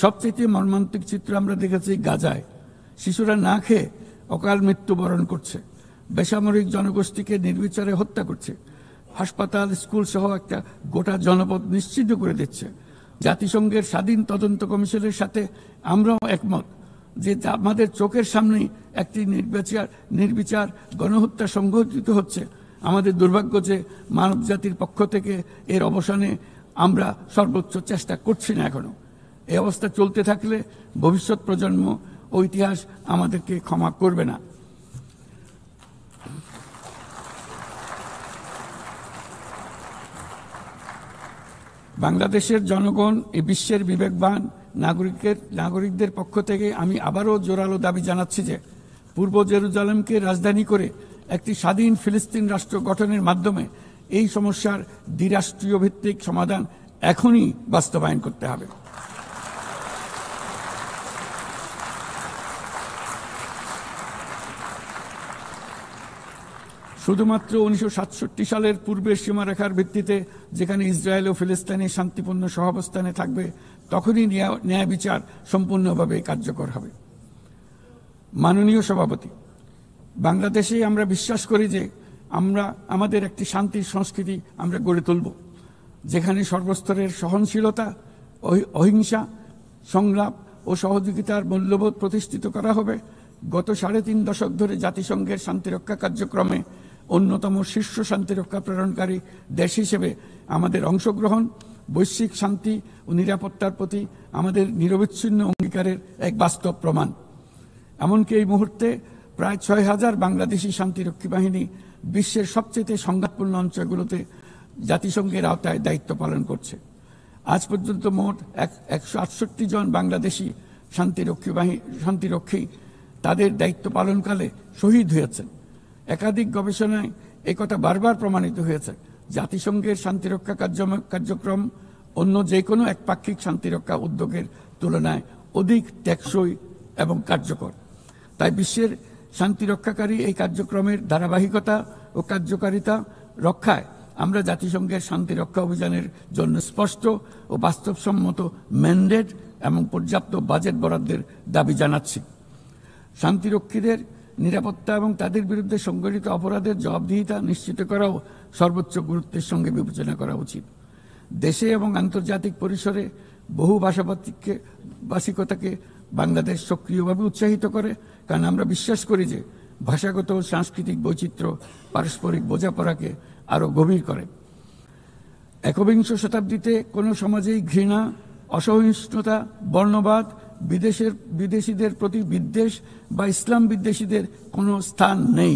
সবচেয়ে মর্মান্তিক চিত্র আমরা দেখেছি গাজায়। শিশুরা না খেয়ে অকাল মৃত্যুবরণ করছে, বেসামরিক জনগোষ্ঠীকে নির্বিচারে হত্যা করছে, হাসপাতাল, স্কুল সহ একটা গোটা জনপদ নিশ্চিহ্ন করে দিচ্ছে। জাতিসংঘের স্বাধীন তদন্ত কমিশনের সাথে আমরাও একমত যে আমাদের চোখের সামনেই একটি নির্বিচার গণহত্যা সংঘটিত হচ্ছে। আমাদের দুর্ভাগ্য যে মানব জাতির পক্ষ থেকে এর অবসানে আমরা সর্বোচ্চ চেষ্টা করছি না এখনো। এই অবস্থা চলতে থাকলে ভবিষ্যৎ প্রজন্ম ও ইতিহাস আমাদেরকে ক্ষমা করবে না। বাংলাদেশের জনগণ এই বিশ্বের বিবেকবান নাগরিকদের পক্ষ থেকে আমি আবারও জোরালো দাবি জানাচ্ছি যে পূর্ব জেরুজালেমকে রাজধানী করে একটি স্বাধীন ফিলিস্তিন রাষ্ট্র গঠনের মাধ্যমে এই সমস্যার দ্বিরাষ্ট্রীয় ভিত্তিক সমাধান এখনই বাস্তবায়ন করতে হবে। শুধুমাত্র 1967 সালের পূর্বের সীমারেখার ভিত্তিতে যেখানে ইসরায়েল ও ফিলিস্তিনি শান্তিপূর্ণ সহাবস্থানে থাকবে তখনই ন্যায় বিচার সম্পূর্ণভাবে কার্যকর হবে। মাননীয় সভাপতি, বাংলাদেশে আমরা বিশ্বাস করি যে আমাদের একটি শান্তির সংস্কৃতি আমরা গড়ে তুলব, যেখানে সর্বস্তরের সহনশীলতা, অহিংসা, সংলাপ ও সহযোগিতার মূল্যবোধ প্রতিষ্ঠিত করা হবে। গত 3.5 দশক ধরে জাতিসংঘের শান্তিরক্ষা কার্যক্রমে অন্যতম শীর্ষ শান্তিরক্ষা প্রেরণকারী দেশ হিসেবে আমাদের অংশগ্রহণ বৈশ্বিক শান্তি ও নিরাপত্তার প্রতি আমাদের নিরবিচ্ছিন্ন অঙ্গীকারের এক বাস্তব প্রমাণ। এমনকি এই মুহূর্তে প্রায় 6000 বাংলাদেশি শান্তিরক্ষী বাহিনী বিশ্বের সবচেয়ে সংঘাতপূর্ণ অঞ্চলগুলোতে জাতিসংঘের আওতায় দায়িত্ব পালন করছে। আজ পর্যন্ত মোট 168 জন বাংলাদেশি শান্তিরক্ষী তাদের দায়িত্ব পালনকালে শহীদ হয়েছেন। একাধিক গবেষণায় একথা বারবার প্রমাণিত হয়েছে। জাতিসংঘের শান্তিরক্ষা কার্যক্রম অন্য যে কোনো একপাক্ষিক শান্তিরক্ষা উদ্যোগের তুলনায় অধিক টেকসই এবং কার্যকর। তাই বিশ্বের শান্তিরক্ষাকারী এই কার্যক্রমের ধারাবাহিকতা ও কার্যকারিতা রক্ষায় আমরা জাতিসংঘের শান্তিরক্ষা অভিযানের জন্য স্পষ্ট ও বাস্তবসম্মত ম্যান্ডেট এবং পর্যাপ্ত বাজেট বরাদ্দের দাবি জানাচ্ছি। শান্তিরক্ষীদের নিরাপত্তা এবং তাদের বিরুদ্ধে সংঘটিত অপরাধের জবাবদিহিতা নিশ্চিত করাও সর্বোচ্চ গুরুত্বের সঙ্গে বিবেচনা করা উচিত। দেশে এবং আন্তর্জাতিক পরিসরে বহু ভাষিকতাকে বাংলাদেশ সক্রিয়ভাবে উৎসাহিত করে, কারণ আমরা বিশ্বাস করি যে ভাষাগত ও সাংস্কৃতিক বৈচিত্র্য পারস্পরিক বোঝাপড়াকে আরও গভীর করে। একবিংশ শতাব্দীতে কোনো সমাজেই ঘৃণা, অসহিষ্ণুতা, বর্ণবাদ, বিদেশিদের প্রতি বিদ্বেষ বা ইসলাম বিদ্বেষীদের কোনো স্থান নেই।